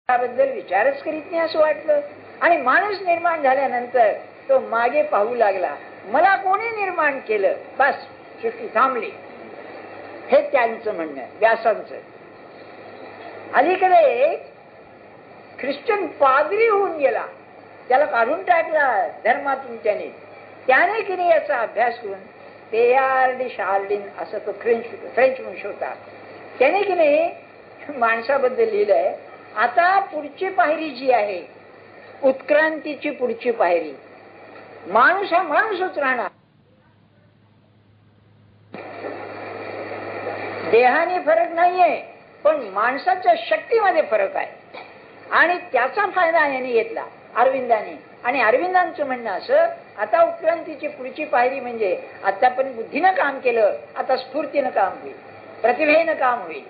त्याबद्दल विचारच करीत नाही असं वाटलं. आणि माणूस निर्माण झाल्यानंतर तो मागे पाहू लागला, मला कोणी निर्माण केलं, बस सृष्टी थांबली. हे त्यांचं म्हणणं, व्यासांचं. अलीकडे ख्रिश्चन पादरी होऊन गेला, त्याला काढून टाकला धर्मातून त्याने की नाही याचा अभ्यास करून, तेयार्ड शार्लिन असं तो फ्रेंच वंश होता, त्याने की नाही माणसाबद्दल लिहिलंय. आता पुढची पायरी जी आहे, उत्क्रांतीची पुढची पायरी, माणूस हा माणूसच राहणार. देहाने फरक नाहीये, पण माणसाच्या शक्तीमध्ये फरक आहे. आणि त्याचा फायदा यांनी घेतला अरविंदांनी. आणि अरविंदांचं म्हणणं असं, आता उत्क्रांतीची पुढची पायरी म्हणजे आता पण बुद्धीनं काम केलं, आता स्फूर्तीनं काम होईल, प्रतिभेनं काम होईल.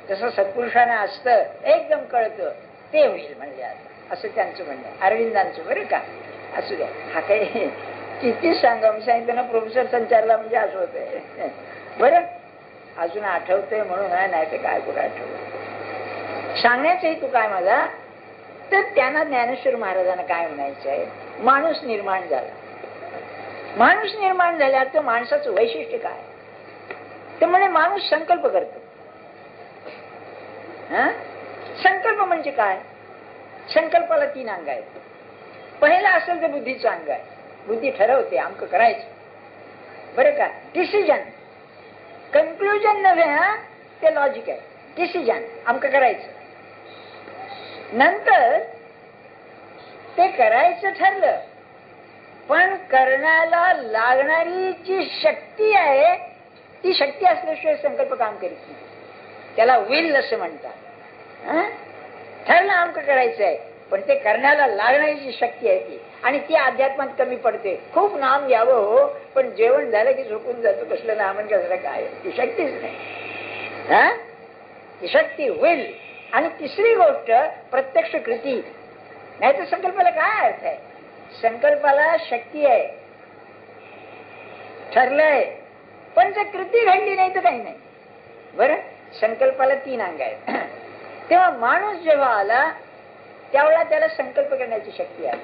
जसं सत्पुरुषानं असतं एकदम कळतं ते होईल म्हणजे असं त्यांचं म्हणणं अरविंदांचं. बरं का, असू द्या. हा काही किती सांगितलं ना प्रोफेसर संचारला म्हणजे असं होतंय. बरं, अजून आठवतंय म्हणून, नाही तर काय कुठं आठवत. सांगण्याचा हेतू काय माझा, तर त्यांना ज्ञानेश्वर महाराजांना काय म्हणायचं आहे, माणूस निर्माण झाला. माणूस निर्माण झाल्यावर तर माणसाचं वैशिष्ट्य काय, तर म्हणे माणूस संकल्प करतो. संकल्प म्हणजे काय, संकल्पाला 3 अंग आहेत. पहिला असेल तर बुद्धीचं अंग आहे, बुद्धी ठरवते आमकं करायचं. बरं का, डिसिजन, कन्क्लुजन नव्हे, ते लॉजिक आहे. डिसिजन आमकं करायचं. नंतर ते करायचं ठरलं, पण करण्याला लागणारी जी शक्ती आहे ती शक्ती असल्याशिवाय संकल्प काम करीत नाही. त्याला विल असं म्हणतात. ठरलं आमकं करायचंय, पण ते करण्याला लागणारी जी शक्ती आहे ती, आणि ती अध्यात्मात कमी पडते. खूप नाम घ्यावं हो, पण जेवण झालं की झोपून जातो, कसलं नामन कसलं काय, ती शक्तीच नाही. ती शक्ती विल. आणि तिसरी गोष्ट प्रत्यक्ष कृती. नाही तर संकल्पाला काय अर्थ आहे, संकल्पाला शक्ती आहे, ठरलंय, पण जर कृती घडली नाही तर काही नाही. बरं, संकल्पाला 3 अंग आहेत. तेव्हा माणूस जेव्हा आला त्यावेळेला त्याला संकल्प करण्याची शक्ती आहे.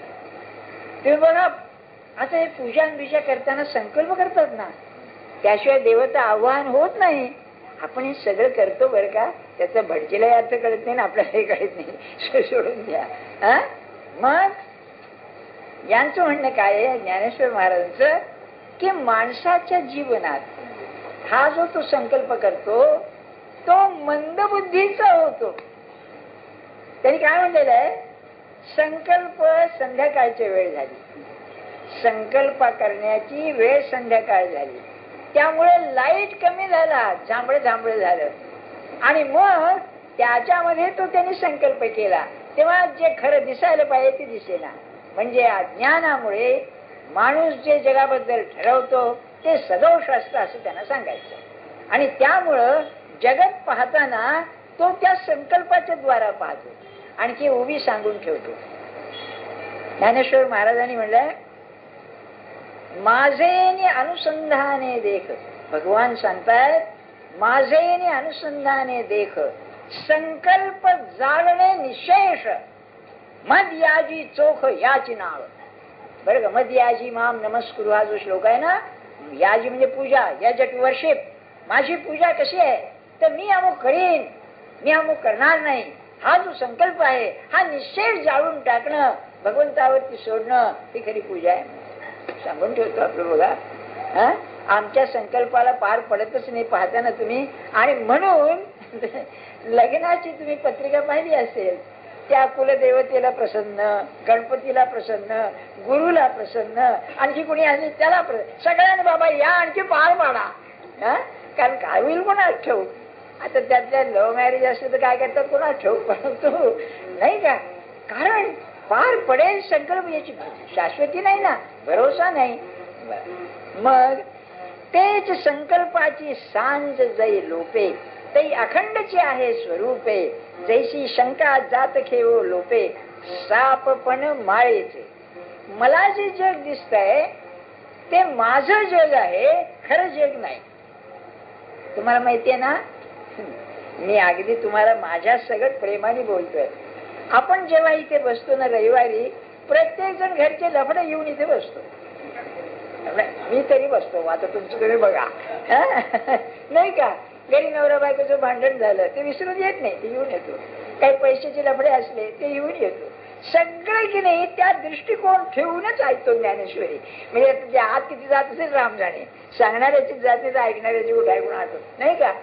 तुम्ही बघा, आता हे पूजा बिजा करताना संकल्प करतात ना, त्याशिवाय देवता आवाहन होत नाही. आपण हे सगळं करतो बरं का, त्याचा भटजीलाही अर्थ कळत नाही ना आपल्याला हे कळत नाही, सोडून द्या. मग यांचं म्हणणं काय आहे ज्ञानेश्वर महाराजांचं, की माणसाच्या जीवनात हा जो तो संकल्प करतो तो मंदबुद्धीचा होतो. त्यांनी काय म्हणलेलं आहे, संकल्प संध्याकाळची वेळ झाली, संकल्प करण्याची वेळ संध्याकाळ झाली, त्यामुळे लाईट कमी झाला, झांबळ झांबळ झालं. आणि मग त्याच्यामध्ये तो त्यांनी संकल्प केला, तेव्हा जे खरं दिसायला पाहिजे ते दिसेना. म्हणजे अज्ञानामुळे माणूस जे जगाबद्दल ठरवतो ते सदोष असतं असं त्यांना सांगायचं. आणि त्यामुळं जगत पाहताना तो त्या संकल्पाच्या द्वारा पाहतो. आणखी उभी सांगून ठेवतो. ज्ञानेश्वर महाराजांनी म्हणलंय, माझेनी अनुसंधाने देख. भगवान सांगतायत, माझेनी अनुसंधाने देख, संकल्प जाळणे निशेष, मद याजी चोख याची नाव. बरं का, मद याजी माम नमस्कुरु हा जो श्लोक आहे ना, याजी म्हणजे पूजा, याजट वर्शिप. माझी पूजा कशी आहे, तर मी अमुक करीन, मी अमुक करणार नाही, हा जो संकल्प आहे हा निश्चय जाळून टाकणं, भगवंतावरती सोडणं, ही खरी पूजा आहे. सांगून ठेवतो आपलं बघा. आमच्या संकल्पाला पार पडतच नाही पाहताना तुम्ही. आणि म्हणून लग्नाची तुम्ही पत्रिका पाहिली असेल, त्या कुलदेवतेला प्रसन्न, गणपतीला प्रसन्न, गुरुला प्रसन्न, आणखी कोणी आली त्याला सगळ्यांना बाबा या आणखी पार पाडा. कारण काय होईल कोणा ठेवू. आता त्यातल्या लव्ह मॅरेज असले तर काय करतात कोणा ठेवू, परंतु नाही का, कारण पार पडेल संकल्प, याची शाश्वती नाही ना, भरोसा नाही. मग तेच संकल्पाची सांज जै लोपे, तै अखंडची आहे स्वरूपे, जैसी शंका जात खेळो लोपे, सापपण माळेचे. मला जे जग दिसतंय ते माझं जग आहे, खरं जग नाही. तुम्हाला माहितीये ना, मी अगदी तुम्हाला माझ्या सगळं प्रेमाने बोलतोय. आपण जेव्हा इथे बसतो ना रविवारी, प्रत्येक जण घरचे लफडे येऊन इथे बसतो. मी तरी बसतो, आता तुमचं तुम्ही बघा. नाही का, घरी नवरा बायकोचं भांडण झालं ते विसरून येत नाही, ते येऊन येतो. काही पैशाचे लफडे असले ते येऊन येतो. सगळं की नाही त्या दृष्टिकोन ठेवूनच ऐकतो ज्ञानेश्वरी. म्हणजे आत किती जात असेल राम जाणे, सांगणाऱ्याची जात नाही तर ऐकणाऱ्याची कुठे ऐकून आठवत नाही का.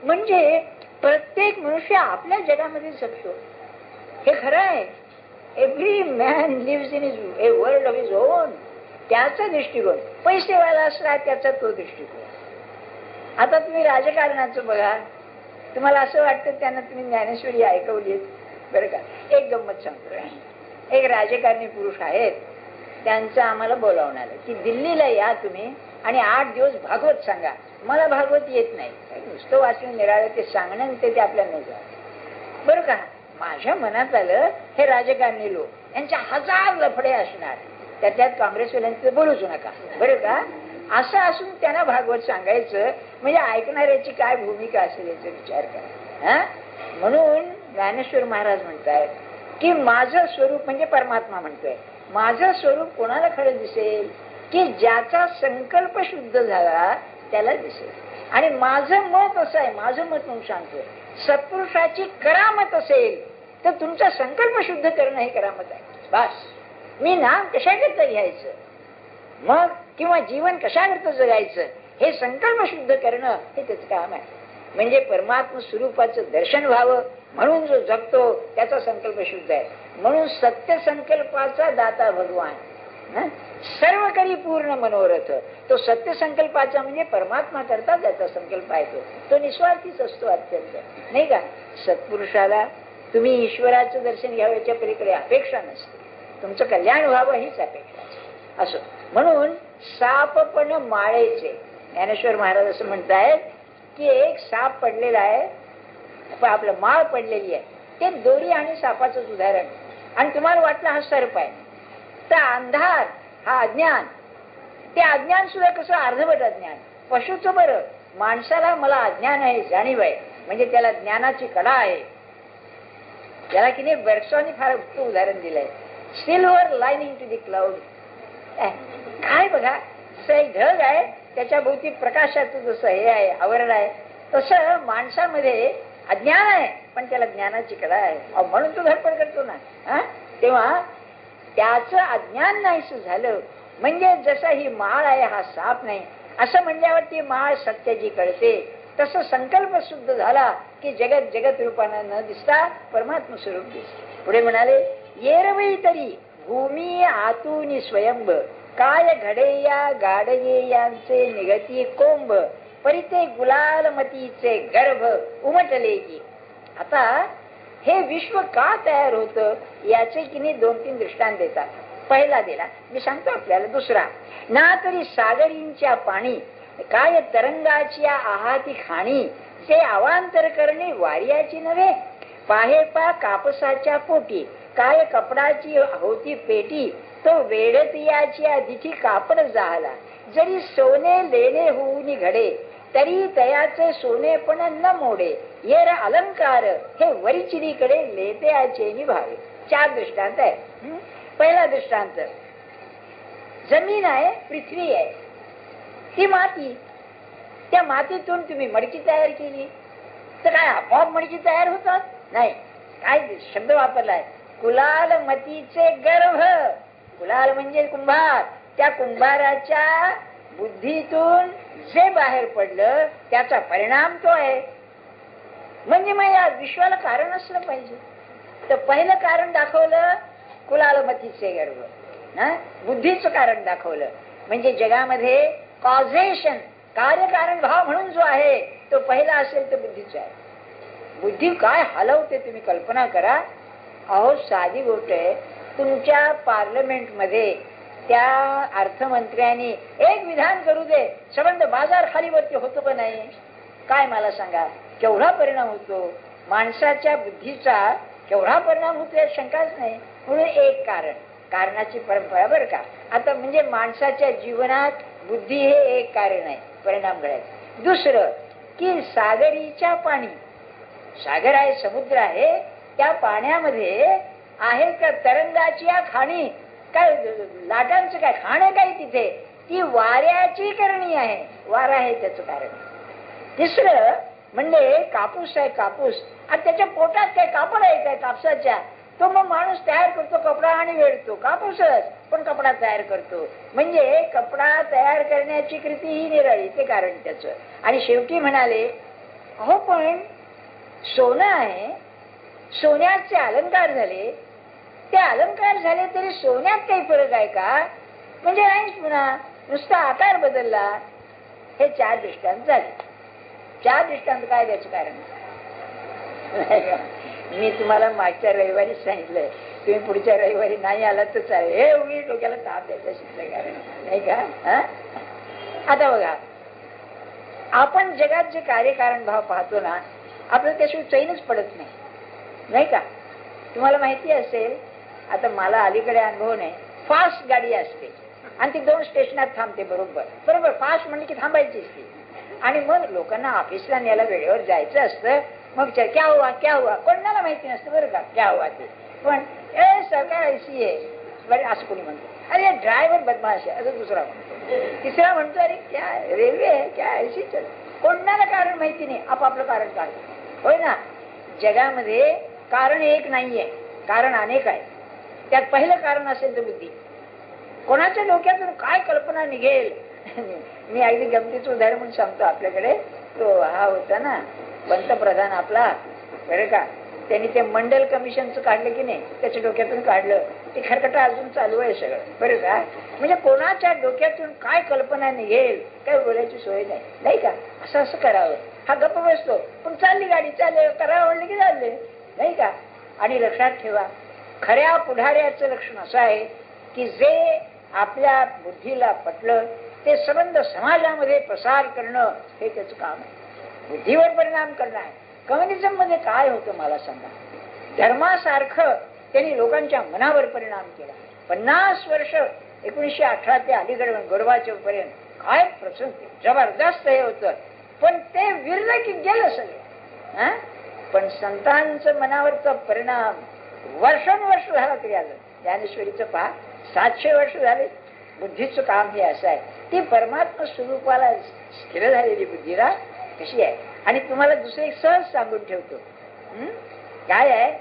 म्हणजे प्रत्येक मनुष्य आपल्या जगामध्ये जगतो, हे खरं आहे. Every man lives in a world of his own. त्याचा दृष्टिकोन पैसेवाला असला त्याचा तो दृष्टिकोन. आता तुम्ही राजकारणाचं बघा, तुम्हाला असं वाटतं त्यांना तुम्ही ज्ञानेश्वरी ऐकवली बरं का. एक गंमत सांगतो. एक राजकारणी पुरुष आहेत, त्यांचं आम्हाला बोलावून आलं की दिल्लीला या तुम्ही आणि 8 दिवस भागवत सांगा. मला भागवत येत नाही, नुसतं वाचून निराळं ते सांगणं ते आपल्याला नाही जात बरं का. माझ्या मनात आलं हे राजकारणी लोक यांच्या 1000 लफडे असणार, त्यात काँग्रेसवाल्यांचं बोलूच नका बरं का. असं असून त्यांना भागवत सांगायचं म्हणजे ऐकणाऱ्याची काय भूमिका असेल याचा विचार करा. म्हणून ज्ञानेश्वर महाराज म्हणतायत की माझं स्वरूप म्हणजे परमात्मा म्हणतोय, माझं स्वरूप कोणाला खरं दिसेल की ज्याचा संकल्प शुद्ध झाला त्याला दिसेल. आणि माझं मत असं आहे, माझं मत म्हणून सांगतोय, सत्पुरुषाची करामत असेल तर तुमचा संकल्प शुद्ध करणं हे करामत आहे. बस. मी नाम कशाकरता घ्यायचं मग किंवा जीवन कशाकरता जगायचं हे संकल्प शुद्ध करणं हे त्याचं काम आहे. म्हणजे परमात्मा स्वरूपाचं दर्शन व्हावं म्हणून जो जगतो त्याचा संकल्प शुद्ध आहे. म्हणून सत्य संकल्पाचा दाता भगवान, सर्व करी पूर्ण मनोरथ. तो सत्य संकल्पाचा म्हणजे परमात्मा करता त्याचा संकल्प आहे, तो निस्वार्थीच असतो अत्यंत नाही का. सत्पुरुषाला तुम्ही ईश्वराचं दर्शन घ्यावं याच्या पलीकडे अपेक्षा नसते, तुमचं कल्याण व्हावं हीच अपेक्षा असो. म्हणून साप पण माळेचे. ज्ञानेश्वर महाराज असं म्हणतायत की एक साप पडलेला आहे, आपलं माळ पडलेली आहे, ते दोरी आणि सापाचंच उदाहरण. आणि तुम्हाला वाटलं हा सर्प आहे, तर अंधार हा अज्ञान, ते अज्ञान सुद्धा कसं अर्धवट अज्ञान. पशुचं बरं, माणसाला मला अज्ञान आहे जाणीव आहे म्हणजे त्याला ज्ञानाची कडा आहे. त्याला की नाही बर्ड्सनी फार उत्तम उदाहरण दिलंय. Silver lining to the cloud. काय बघा, जसं एक ढग आहे त्याच्या भोवती प्रकाशाचं जसं हे आहे आवरण आहे, तसं माणसामध्ये अज्ञान आहे पण त्याला ज्ञानाची कडा आहे. म्हणून तो धडपड करतो ना. तेव्हा त्याचं अज्ञान नाहीस झालं म्हणजे जसं ही माळ आहे हा साप नाही असं म्हणल्यावर ती माळ सत्याची कळते. तसं संकल्प शुद्ध झाला की जगत जगत रूपानं न दिसता परमात्मा स्वरूप दिसते. पुढे म्हणाले येरवई तरी भूमी आतून स्वयंभ काय घडे या गाडगे यांचे निगती कोंब परिते गुलालमतीचे गर्भ उमटले की. आता हे विश्व का तयार होतं याचे की नाही 2-3 दृष्टांत देतात. पहिला दिला मी सांगतो आपल्याला. दुसरा ना तरी सागरींच्या पाणी काय तरंगाची आहाती खाणी ते अवांतर करणे वार्याची नव्हे. पाहे पा कापसाच्या पोटी काय कपडाची होती पेटी तो वेडत याची आधीची कापड जाहला. जरी सोने लेणे होऊन घडे तरी तयाचे सोने पण न मोडे. येर अलंकार हे वरिचिरीकडे लेत्याचे निभावे. 4 दृष्टांत आहे. पहिला दृष्टांत, जमीन आहे, पृथ्वी आहे, ती माती, त्या मातीतून तुम्ही मडकी तयार केली तर काय आपोआप मडकी तयार होतात? नाही. काय शब्द वापरलाय? कुलाल मतीचे गर्भ. कुलाल म्हणजे कुंभार. त्या कुंभाराच्या बुद्धीतून जे बाहेर पडलं त्याचा परिणाम तो आहे. म्हणजे मग या विश्वाला कारण असलं पाहिजे. तर पहिलं कारण दाखवलं कुलालमतीचे गर्भ, बुद्धीचं कारण दाखवलं. म्हणजे जगामध्ये कॉझेशन कार्यकारण भाव म्हणून जो आहे तो पहिला असेल तर बुद्धीचा आहे. बुद्धी काय हलवते तुम्ही कल्पना करा. अहो साधी गोष्ट आहे, तुमच्या पार्लमेंट मध्ये त्या अर्थमंत्र्यांनी एक विधान करू दे, संबंध बाजार खाली वरती होतो का नाही? काय मला सांगा, केवढा परिणाम होतो माणसाच्या बुद्धीचा, केवढा परिणाम होतो यात शंकाच नाही. म्हणून एक कारण, कारणाची परंपरा बरं का. आता म्हणजे माणसाच्या जीवनात बुद्धी हे एक कारण आहे परिणाम घडायचं. दुसरं की सागरीच्या पाणी, सागर आहे, समुद्र आहे, त्या पाण्यामध्ये आहे का तरंगाची या खाणी, काय लाटांचं काय खाणं काय तिथे, ती वाऱ्याची करणी आहे, वारा आहे त्याचं कारण. तिसरं म्हणजे कापूस आहे, कापूस, आणि त्याच्या पोटात काय कापड आहे काय कापसाच्या, तो मग माणूस तयार करतो कपडा आणि वेळतो, कापूसच पण कपडा तयार करतो. म्हणजे कपडा तयार करण्याची कृती ही निराळी, ते कारण त्याचं. आणि शेवटी म्हणाले, अहो पण सोनं आहे, सोन्याचे अलंकार झाले, ते अलंकार झाले तरी सोन्यात काही फरक आहे का? म्हणजे नाहीच, पुन्हा नुसता आकार बदलला. हे 4 दृष्टांत झाले. 4 दृष्टांत काय द्यायचं कारण? मी तुम्हाला मागच्या रविवारी सांगितलंय, तुम्ही पुढच्या रविवारी नाही आलात तर चालेल, हे उगी डोक्याला ताप द्यायचं शिकलं कारण नाही का? आता बघा, आपण जगात जे कार्यकारण भाव पाहतो ना, आपल्याला त्याशिवाय चैनच पडत नाही, नाही का? तुम्हाला माहिती असेल, आता मला अलीकडे अनुभव नाही, फास्ट गाडी असते आणि ती 2 स्टेशनात थांबते, बरोबर बरोबर, फास्ट म्हणजे की थांबायचीच ती. आणि मग लोकांना ऑफिसला न्यायला वेळेवर जायचं असतं, मग क्या हुआ क्या हुआ कोणाला माहिती नसतं बरं का क्या हुआ ते, पण सरकार ऐसी आहे बरं असं कोणी म्हणतो, अरे ड्रायव्हर बदमाश आहे असं दुसरा म्हणतो, तिसरा म्हणतो अरे क्या रेल्वे आहे क्या ऐसी चल, कोणाला कारण माहिती नाही, आपापलं कारण काढतो. होय ना? जगामध्ये कारण एक नाहीये, कारण अनेक आहे. त्यात पहिलं कारण असेल तर बुद्धी. कोणाच्या डोक्यातून काय कल्पना निघेल. मी अगदी गमतीचं उदाहरण म्हणून सांगतो. आपल्याकडे तो हा होता ना पंतप्रधान आपला, बरं का, त्यांनी ते मंडल कमिशनचं काढलं की नाही, त्याच्या डोक्यातून काढलं, ते खरकटा अजून चालू आहे सगळं, बरं का. म्हणजे कोणाच्या डोक्यातून काय कल्पना निघेल, काय बोलायची सोय नाही, नाही का? असं असं करावं, हा गप्प बसतो, पण चालली गाडी, चालले करावं म्हणलं की चालले, नाही का? आणि लक्षात ठेवा, खऱ्या पुढाऱ्याचं लक्षण असं आहे की जे आपल्या बुद्धीला पटलं ते संबंध समाजामध्ये प्रसार करणं, हे त्याचं काम आहे. बुद्धीवर परिणाम करणं आहे. कम्युनिझम मध्ये काय होतं मला सांगा? धर्मासारखं त्यांनी लोकांच्या मनावर परिणाम केला. 50 वर्ष 1918 ते अलीकडे गोरबाचेव पर्यंत काय प्रसंग, जबरदस्त हे होतं, पण ते विरलं की गेलं सगळं. पण संतांचं मनावरचा परिणाम वर्षानुवर्ष झाला तरी आलं. ज्ञानेश्वरीचं पहा, 700 वर्ष झाले. बुद्धीचं काम हे असं आहे, ती परमात्मा स्वरूपाला स्थिर झालेली बुद्धीला कशी आहे. आणि तुम्हाला दुसरं एक सहज सांगून ठेवतो. काय आहे,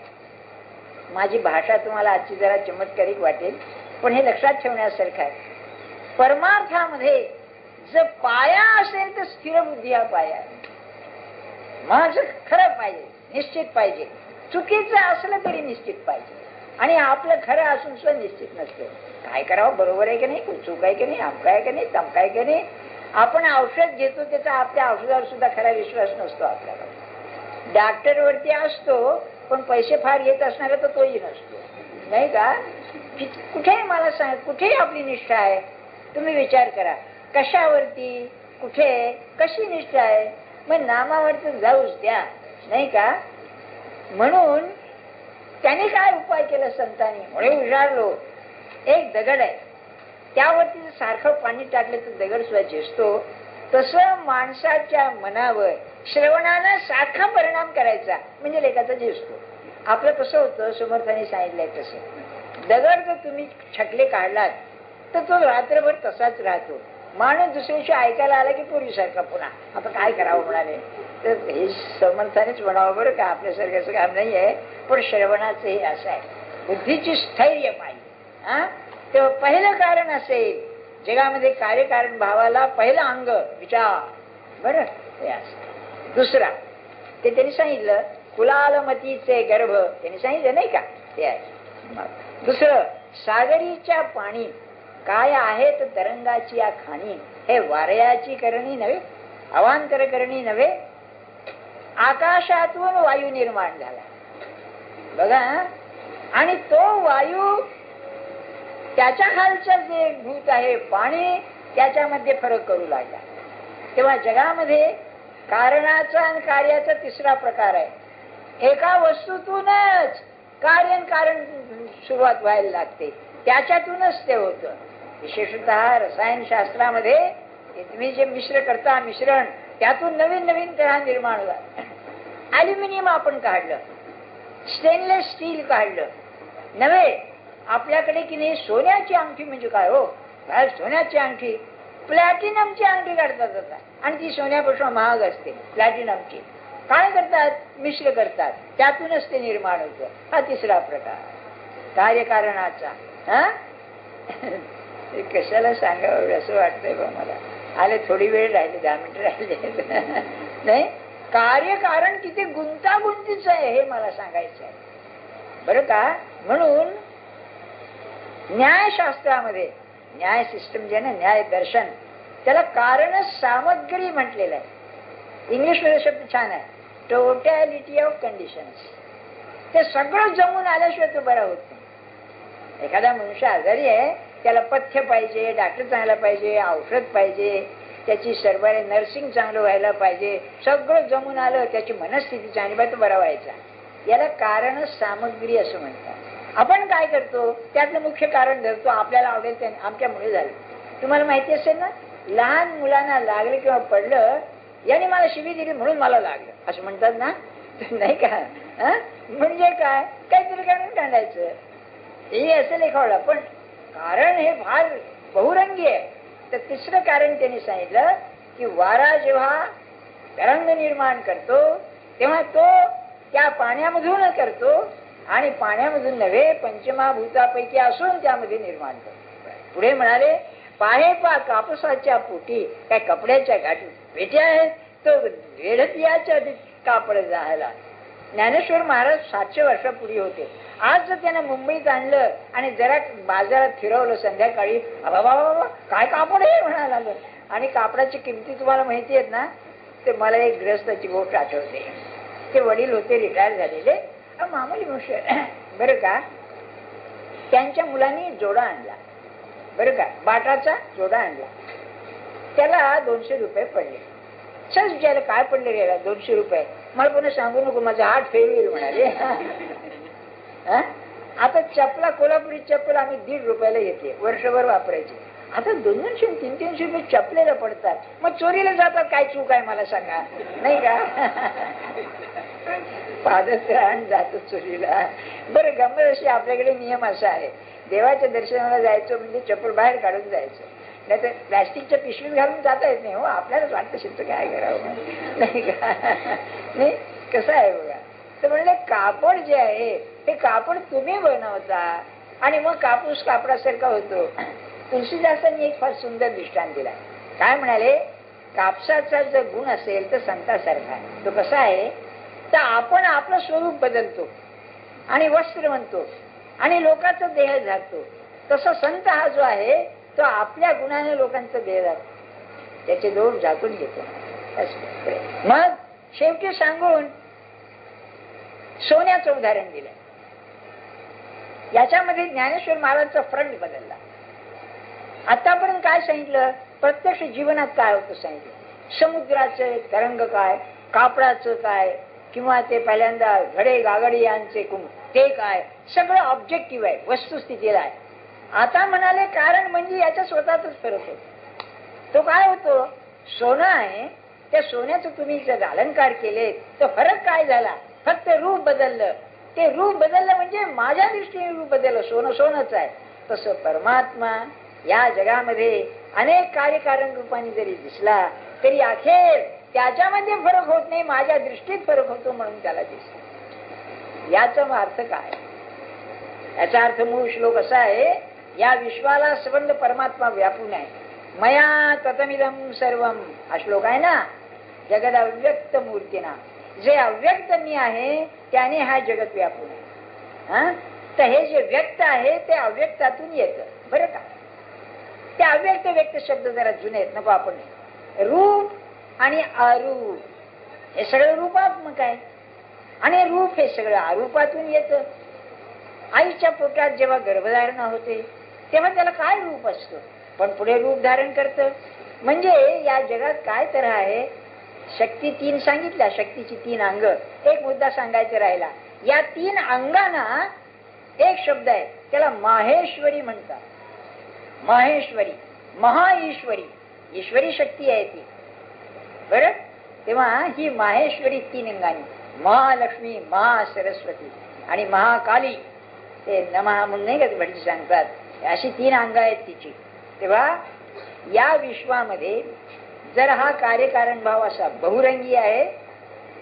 माझी भाषा तुम्हाला आजची जरा चमत्कारिक वाटेल, पण हे लक्षात ठेवण्यासारखं आहे. परमार्थामध्ये जर पाया असेल तर स्थिर बुद्धी हा पाया आहे. माझं खरं पाहिजे, निश्चित पाहिजे, चुकीचं असलं तरी निश्चित पाहिजे. आणि आपलं खरं असून सुद्धा निश्चित नसतं. काय करावं, बरोबर आहे की नाही, चूक आहे की नाही, आमका आहे की नाही, तमका आहे की नाही. आपण औषध घेतो त्याचा आपल्या औषधावर सुद्धा खरा विश्वास नसतो आपल्याला. डॉक्टर वरती असतो पण पैसे फार घेत असणार तर तोही नसतो, नाही का? कुठे मला सांग, कुठे आपली निष्ठा आहे? तुम्ही विचार करा, कशावरती, कुठे, कशी निष्ठा आहे? मग नामावरती जाऊच द्या, नाही का? म्हणून त्याने काय उपाय केला संतांनी, म्हणून विचारलो, एक दगड आहे, त्यावरती सारखं पाणी टाकलं तर दगड सुद्धा झेजतो. तसं माणसाच्या मनावर श्रवणानं सारखा परिणाम करायचा म्हणजे लेखाचा झेजतो. आपलं कसं होतं, समर्थाने सांगितलंय तसं, दगड जर तुम्ही छटले काढलात तर तो रात्रभर तसाच राहतो. माणूस दुसऱ्याशी ऐकायला आला की पूर्वीसारखा पुन्हा. आता काय करावं म्हणाले, तर हे समर्थानेच म्हणावं बरं का, आपल्यासारख्याचं काम नाही आहे. पण श्रवणाचं हे असं आहे, बुद्धीची स्थैर्य पाहिजे. तेव्हा पहिलं कारण असेल जगामध्ये कार्यकारण भावाला, पहिलं अंग विचार, बरं हे असं. दुसरा ते त्यांनी सांगितलं, कुलालमतीचे गर्भ, त्यांनी सांगितलं नाही का, ते आहे. दुसरं, सागरीच्या पाणी काय आहे तर तरंगाची या खाणी, हे वाऱ्याची करणी नव्हे, अवांतर करणी नव्हे, आकाशातून वायू निर्माण झाला बघा. आणि तो वायू त्याच्या खालचं जे भूत आहे पाणी, त्याच्यामध्ये फरक करू लागला. तेव्हा जगामध्ये कारणाचा आणि कार्याचा तिसरा प्रकार आहे. एका वस्तूतूनच कार्य आणि कारण सुरुवात व्हायला लागते, त्याच्यातूनच ते होतं. विशेषतः रसायनशास्त्रामध्ये तुम्ही जे मिश्र करता, मिश्रण, त्यातून नवीन नवीन तऱ्हा निर्माण झाला. ॲल्युमिनियम आपण काढलं, स्टेनलेस स्टील काढलं, नव्हे. आपल्याकडे की नाही सोन्याची अंगठी म्हणजे काय हो, बाहेर सोन्याची अंगठी, प्लॅटिनमची अंगठी काढतात आता, आणि ती सोन्यापेक्षा महाग असते प्लॅटिनमची. काय करतात, मिश्र करतात, त्यातूनच ते निर्माण होतं. हा तिसरा प्रकार कार्यकारणाचा. कशाला सांगावं असं वाटतंय बा मला. आले थोडी वेळ राहिली, 10 मिनिटं राहिले. नाही, कार्यकारण किती गुंतागुंतीचं आहे हे मला सांगायचं आहे बरं का. म्हणून न्यायशास्त्रामध्ये, न्याय सिस्टम जे ना, न्याय दर्शन, त्याला कारण सामग्री म्हटलेलं आहे. इंग्लिश मध्ये शब्द छान आहे, टोटॅलिटी ऑफ कंडिशन्स. ते सगळं जमून आल्याशिवाय तो बरा होत नाही. एखादा मनुष्य आजारी आहे, त्याला पथ्य पाहिजे, डॉक्टर चांगला पाहिजे, औषध पाहिजे, त्याची सर्वांनी नर्सिंग चांगलं व्हायला पाहिजे, सगळं जमून आलं, त्याची मनस्थिती चांगली पाहिजे, तो बरा व्हायचा. याला कारण सामग्री असं म्हणतात. आपण काय करतो, त्यातलं मुख्य कारण धरतो, आपल्याला आवडेल ते आमच्यामुळे झालं. तुम्हाला माहिती असेल ना, लहान मुलांना लागलं किंवा पडलं, याने मला शिवी दिली म्हणून मला लागलं असं म्हणतात ना, नाही का. म्हणजे काय, काहीतरी कारण काढायचं, हे असं लेखावलं. पण कारण हे फार बहुरंगी आहे. तर तिसरं कारण त्यांनी सांगितलं की वारा जेव्हा तरंग निर्माण करतो तेव्हा तो त्या पाण्यामधून करतो, आणि पाण्यामधून नव्हे, पंचमहाभूतापैकी असून त्यामध्ये निर्माण करतो. पुढे म्हणाले, पाहे पा कापसाच्या पोटी काय कपड्याच्या गाठी पेट्या आहेत, तो वेढत याच्या कापड जायला. ज्ञानेश्वर महाराज 700 वर्षापूर्वी होते. आज जर त्यांना मुंबईत आणलं आणि जरा बाजारात फिरवलं संध्याकाळी, बाबा काय कापड आहे म्हणायला लागलं. आणि कापडाची किमती तुम्हाला माहिती आहेत ना. ते मला एक गृहस्थाची गोष्ट आठवते. ते वडील होते, रिटायर झालेले, मामूली मनुष्य बरं का. त्यांच्या मुलांनी जोडा आणला बरं का, बाटाचा जोडा आणला. त्याला 200 रुपये पडले. सहज विचारलं, काय पडले रे 200 रुपये. मला पुन्हा सांगू नको, माझा हात फेल होईल म्हणाले. आता चपला, कोल्हापुरी चप्पल आम्ही 1.5 रुपयाला घेतली, वर्षभर वापरायची. आता 200 300 रुपये चपलेला पडतात, मग चोरीला जातात. काय चूक आहे मला सांगा, नाही का. पादत्राण जातो चोरीला. बरं, गंमत अशी, आपल्याकडे नियम असा आहे, देवाच्या दर्शनाला जायचं म्हणजे चप्पल बाहेर काढून जायचं, नाही तर प्लॅस्टिकच्या पिशवीत घालून जाता येत नाही हो. आपल्यालाच वाटतं शिस्त काय करावं, नाही का. नाही, कसं आहे बघा. तर म्हणले, कापड जे आहे ते कापड तुम्ही बनवता आणि मग कापूस कापडासारखा होतो. तुलसीदासांनी एक फार सुंदर दृष्टांत दिला. काय म्हणाले, कापसाचा जर गुण असेल तर संतासारखा आहे. तो कसा आहे, तर आपण आपलं स्वरूप बदलतो आणि वस्त्र म्हणतो आणि लोकांचा देह झाकतो. तसं संत हा जो आहे तो आपल्या गुणाने लोकांचा देह झाकतो, त्याचे दोष झाकून घेतो. मग शेवटी सांगून सोन्याचं उदाहरण दिलं. याच्यामध्ये ज्ञानेश्वर महाराजांचा फ्रंट बदलला. आतापर्यंत काय सांगितलं, प्रत्यक्ष जीवनात काय होतं सांगितलं. समुद्राचं तरंग काय, कापडाचं काय, किंवा ते पहिल्यांदा घडे गागडे यांचे ते काय, सगळं ऑब्जेक्टिव्ह आहे, वस्तुस्थितीला आहे. आता म्हणाले कारण म्हणजे याच्या स्वतःच फरक होतो. तो काय होतो, सोनं आहे, त्या सोन्याचं तुम्ही जर अलंकार केले तर फरक काय झाला, फक्त रूप बदललं. ते रूप बदललं म्हणजे माझ्या दृष्टीने रूप बदललं, सोनं सोनच आहे. तसं परमात्मा या जगामध्ये अनेक कार्यकारण रूपाने जरी दिसला तरी अखेर त्याच्यामध्ये फरक होत नाही, माझ्या दृष्टीत फरक होतो म्हणून त्याला दिसतो. याचा अर्थ काय, याचा अर्थ मूळ श्लोक असा आहे, या विश्वाला संबंध परमात्मा व्यापून आहे. मया ततमिदं सर्वम हा श्लोक आहे ना, जगद अव्यक्त मूर्तीना, जे अव्यक्त मी आहे त्याने हा जगत व्यापून आहे. तर हे जे व्यक्त आहे ते अव्यक्तातून येतं बरं का. ते अव्यक्त व्यक्त शब्द जरा जुने आहेत, नको आपण. रूप आणि अरूप हे सगळं रूपात्मक आहे, आणि रूप हे सगळं अरूपातून येतं. आईच्या पोटात जेव्हा गर्भधारणा होते तेव्हा त्याला काय रूप असतं, पण पुढे रूप धारण करतं. म्हणजे या जगात काय तर आहे, शक्ती 3 सांगितल्या, शक्तीची 3 अंग. एक मुद्दा सांगायचा राहिला, या 3 अंगांना एक शब्द आहे, त्याला माहेश्वरी म्हणतात. माहेश्वरी, महाईश्वरी, ईश्वरी शक्ती आहे ती बरं. तेव्हा ही माहेश्वरी 3 अंगांनी, महालक्ष्मी, महासरस्वती आणि महाकाली ते नमः म्हणून नाही का ते भटजी सांगतात, अशी 3 अंग आहेत तिची. तेव्हा या विश्वामध्ये जर हा कार्यकारण भाव असा बहुरंगी आहे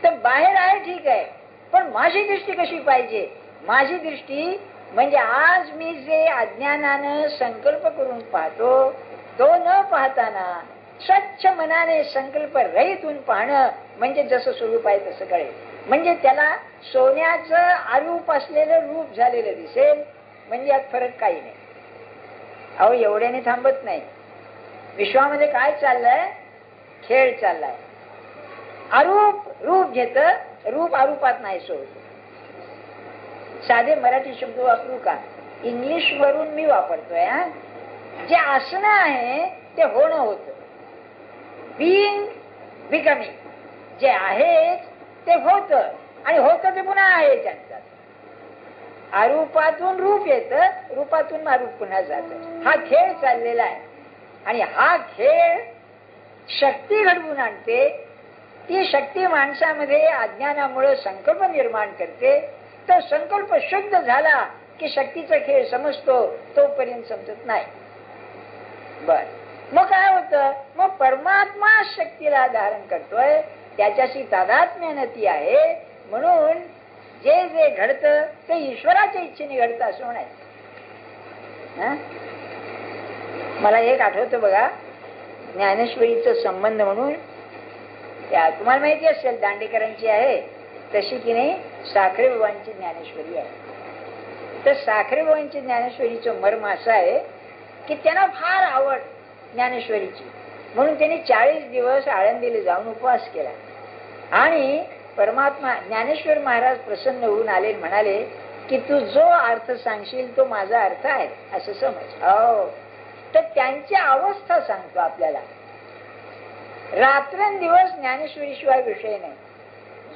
तर बाहेर आहे ठीक आहे, पण माझी दृष्टी कशी पाहिजे? माझी दृष्टी म्हणजे आज मी जे अज्ञानानं संकल्प करून पाहतो तो न पाहताना स्वच्छ मनाने संकल्प रहित होऊन पाहणं म्हणजे जसं स्वरूप आहे तसं कळेल. म्हणजे त्याला सोन्याचं अरूप असलेलं रूप झालेलं दिसेल. म्हणजे यात फरक काही नाही. अहो एवढ्याने थांबत नाही. विश्वामध्ये काय चाललंय? खेळ चाललाय. अरूप रूप घेत, रूप अरूपात नाही सोडत. साधे मराठी शब्द वापरू का? इंग्लिश वरून मी वापरतोय. जे असणं आहे ते होणं होत. बिईंग बिकमिंग जे आहे ते होत आणि होत ते पुन्हा आहे. त्यांचा अरूपातून रूप येत, रूपातून अरूप पुन्हा जात. हा खेळ चाललेला आहे. आणि हा खेळ शक्ती घडवून आणते. ती शक्ती माणसामध्ये अज्ञानामुळे संकल्प निर्माण करते. तर संकल्प शुद्ध झाला की शक्तीचा खेळ समजतो, तोपर्यंत समजत नाही. बर मग काय होतं? मग परमात्मा शक्तीला धारण करतोय, त्याच्याशी तादात्म्यानं ती आहे. म्हणून जे जे घडतं ते ईश्वराच्या इच्छेने घडतं असं म्हणायचं. मला एक आठवतं बघा, ज्ञानेश्वरीचा संबंध म्हणून तुम्हाला माहिती असेल दांडेकरांची आहे तशी की नाही साखरे बाबांची ज्ञानेश्वरी आहे. तर साखरे बाबांची ज्ञानेश्वरीचं मर्म असं आहे की त्यांना फार आवड ज्ञानेश्वरीची. म्हणून त्यांनी 40 दिवस आळंदीला जाऊन उपवास केला. आणि परमात्मा ज्ञानेश्वर महाराज प्रसन्न होऊन आले, म्हणाले की तू जो अर्थ सांगशील तो माझा अर्थ आहे असं समज. हो, तर त्यांची अवस्था सांगतो आपल्याला. रात्रंदिवस ज्ञानेश्वरी शिवाय विषय नाही.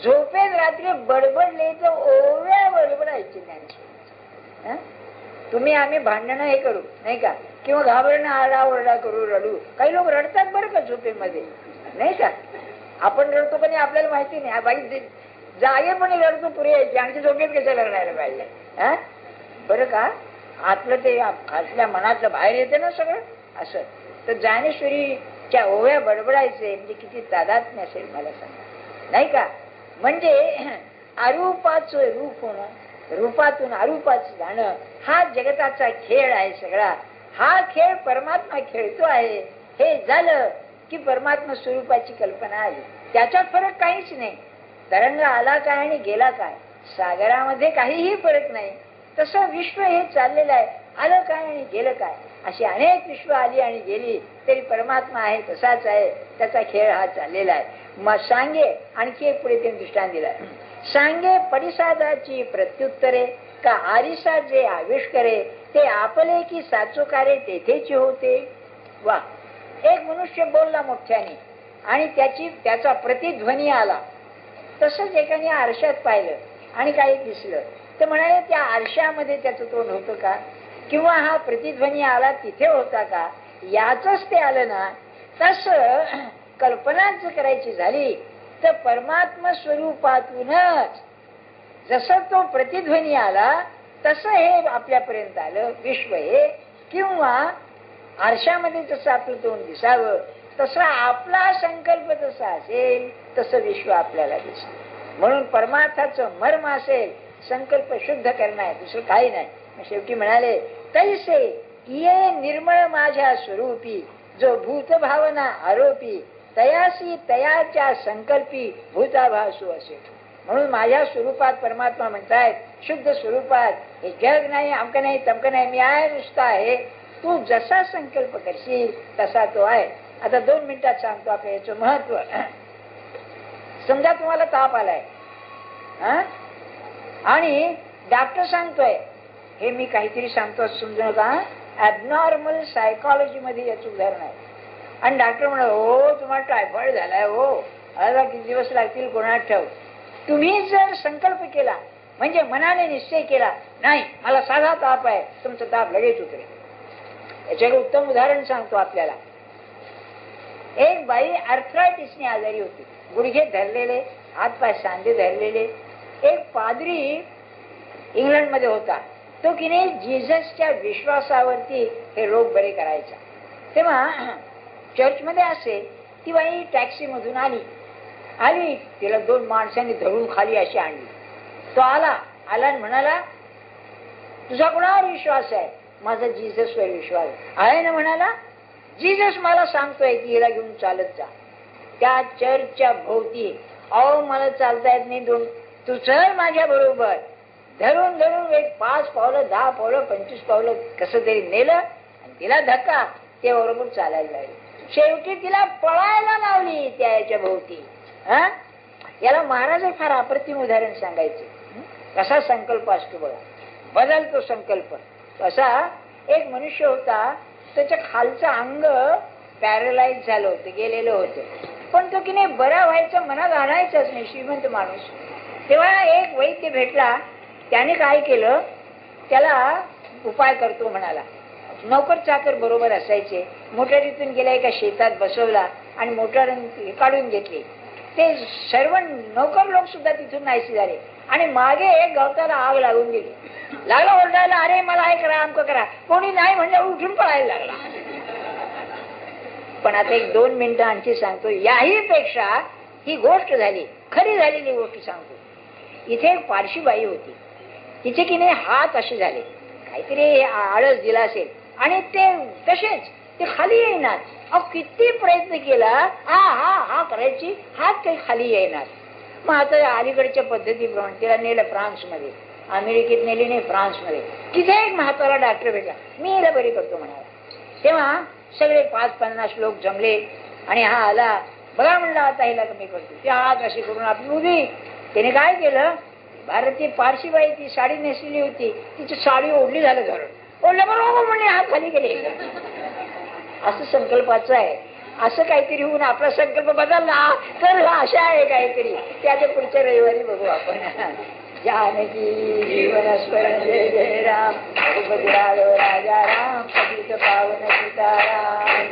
झोपेत रात्री बडबडले तर ओव्या बडबडायची ज्ञानेश्वरी. तुम्ही आम्ही भांडणं हे करू नाही का, किंवा घाबरणं आरडाओरडा करू, रडू. काही लोक रडतात बरं का झोपेमध्ये नाही का. आपण रडतो पण आपल्याला माहिती नाही. बाई जागेपणे रडतो पुरे यायची, आणखी झोपेत कशाला रडायला पाहिजे बरं का. आतलं ते आतल्या मनातलं बाहेर येते ना सगळं असं. तर ज्ञानेश्वरीच्या ओव्या बडबडायचे म्हणजे किती तादात्म्य असेल मला सांगा नाही का. म्हणजे अरूपाचं रूप होणं, रूपातून अरूपाचं जाणं हा जगताचा खेळ आहे सगळा. हा खेळ परमात्मा खेळतो आहे. हे झालं की परमात्मा स्वरूपाची कल्पना आली. त्याच्यात फरक काहीच नाही. तरंग आला काय आणि गेला काय, सागरामध्ये काहीही फरक नाही. तसं विश्व हे चाललेलं आहे. आलं काय आणि गेलं काय, अशी अनेक विश्व आली आणि गेली तरी परमात्मा आहे तसाच आहे. त्याचा खेळ हा चाललेला आहे. मग सांगे आणखी एक पुढे त्यांनी दृष्टांत दिला. सांगे परिसादाची प्रत्युत्तरे का आरिसा जे आविष्करे ते आपले की साचोकारे तेथेची होते. वा, एक मनुष्य बोलला मोठ्याने आणि त्याचा प्रतिध्वनी आला. तसंच एकाने आरशात पाहिलं आणि काही दिसलं तर म्हणाले त्या आरशामध्ये त्याचं तोंड होतं का, किंवा हा प्रतिध्वनी आला तिथे होता का, याच ते आलं ना. तसं कल्पनाच करायची झाली तर परमात्मा स्वरूपातूनच जसं तो प्रतिध्वनी आला तसं हे आपल्यापर्यंत आलं विश्व हे. किंवा आरशामध्ये जसं आपलं तोंड दिसावं तसं आपला संकल्प जसा असेल तसं विश्व आपल्याला दिसतं. म्हणून परमार्थाचं मर्म असेल संकल्प शुद्ध करणं आहे, दुसरं काही नाही. शेवटी म्हणाले तैसे ये निर्मळ माझ्या स्वरूपी जो भूत भावना आरोपी तयासी तयाच्या संकल्पी भूताभासू असे. म्हणून माझ्या स्वरूपात परमात्मा म्हणतायत शुद्ध स्वरूपात. हे जग नाही, अमकं नाही, तमकं नाही, मी आहे नुसता आहे. तू जसा संकल्प करशील तसा तो आहे. आता 2 मिनिटात सांगतो आपल्या याचं महत्व. समजा तुम्हाला ताप आलाय आणि डॉक्टर सांगतोय, हे मी काहीतरी सांगतो समजू नका, ऍबनॉर्मल सायकॉलॉजी मध्ये याचं उदाहरण आहे. आणि डॉक्टर म्हणा हो तुम्हाला टायफॉइड झालाय, हो आता किती दिवस लागतील कोणाला ठाऊक. तुम्ही जर संकल्प केला म्हणजे मनाने निश्चय केला नाही मला साधा ताप आहे, तुमचा ताप लगेच उतरेल. याच्याकडे उत्तम उदाहरण सांगतो आपल्याला. एक बाई आर्थरायटिसने आजारी होती, गुडघे धरलेले, हात पाय सांधे धरलेले. एक पादरी इंग्लंड मध्ये होता, तो की नाही जीससच्या विश्वासावरती हे रोग बरे करायचा. तेव्हा चर्चमध्ये असे ती बाई टॅक्सी मधून आली तिला 2 माणसांनी धरून खाली अशी आणली. तो आला आणि म्हणाला, तुझा कोणावर विश्वास आहे? माझा जीससवर विश्वास आहे ना. म्हणाला, जीसस मला सांगतोय की हिला घेऊन चालत जा. त्या चर्चच्या भोवती, अहो मला चालता येत नाही, तू चल माझ्या बरोबर. धरून धरून एक 5 पावलं 10 पावलं 25 पावलं कसं तरी नेलं आणि तिला धक्का, ते बरोबर चालायला लागली. शेवटी तिला पळायला लावली त्याच्या भोवती. याला महाराज फार अप्रतिम उदाहरण सांगायचे. कसा संकल्प असतो बघा, बदलतो संकल्प. असा एक मनुष्य होता, त्याच्या खालचं अंग पॅरलाइज झालं होतं, गेलेलं होतं. पण तो की नाही बरा व्हायचं मनात आणायचंच नाही, श्रीमंत माणूस. तेव्हा एक वैद्य भेटला. त्याने काय केलं, त्याला उपाय करतो म्हणाला. नोकर चाकर बरोबर असायचे. मोटारीतून गेला एका शेतात बसवला आणि मोटार काढून घेतली. ते सर्व नोकर लोक सुद्धा तिथून नाहीसे झाले आणि मागे एक गवताला आग लागून गेली. लागला ओरडायला, अरे मला हे करा आमकं करा. कोणी नाही म्हणजे उठून पळायला लागला. पण आता 1-2 मिनिटं आणखी सांगतो. याही पेक्षा ही गोष्ट झाली, खरी झालेली गोष्ट सांगतो. इथे एक पारशी बाई होती. तिचे की नाही हात असे झाले, काहीतरी आळस दिला असेल आणि ते तसेच ते खाली येणार. किती प्रयत्न केला हा करायची, हात काही खाली येणार. मग आता अलीकडच्या पद्धतीप्रमाणे तिला नेलं फ्रान्समध्ये. अमेरिकेत नेली नाही, फ्रान्समध्ये. तिथे एक म्हातारा डॉक्टर भेटला. मी हिला बरी करतो म्हणाला. तेव्हा सगळे 5-50 लोक जमले आणि हा आला. बघा म्हणला, आता हिला कमी करतो. ते हात असे करून आपली उभी. त्याने काय केलं, भारतीय पारशी बाई ती साडी नेसलेली होती, तिची साडी ओढली झालं धरण. ओढलं बरोबर म्हणले, हात खाली गेले. असं संकल्पाचं आहे. असं काहीतरी होऊन आपला संकल्प बदलला तर अशा आहे काहीतरी. त्याच्या पुढच्या रविवारी बघू आपण. जानकी जीवन स्मरण जय जय राम, रघुपती राघव राजा राम, पतित पावन सीताराम.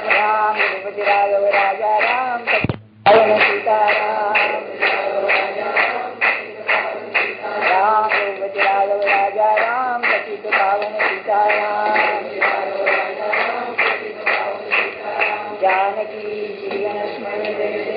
राम रघुपती राघव राजा राम, पतित पावन सीताराम. राम रघुपती राघव राजा राम, पतित पावन सीताराम. जानकी जीवन स्मरण जय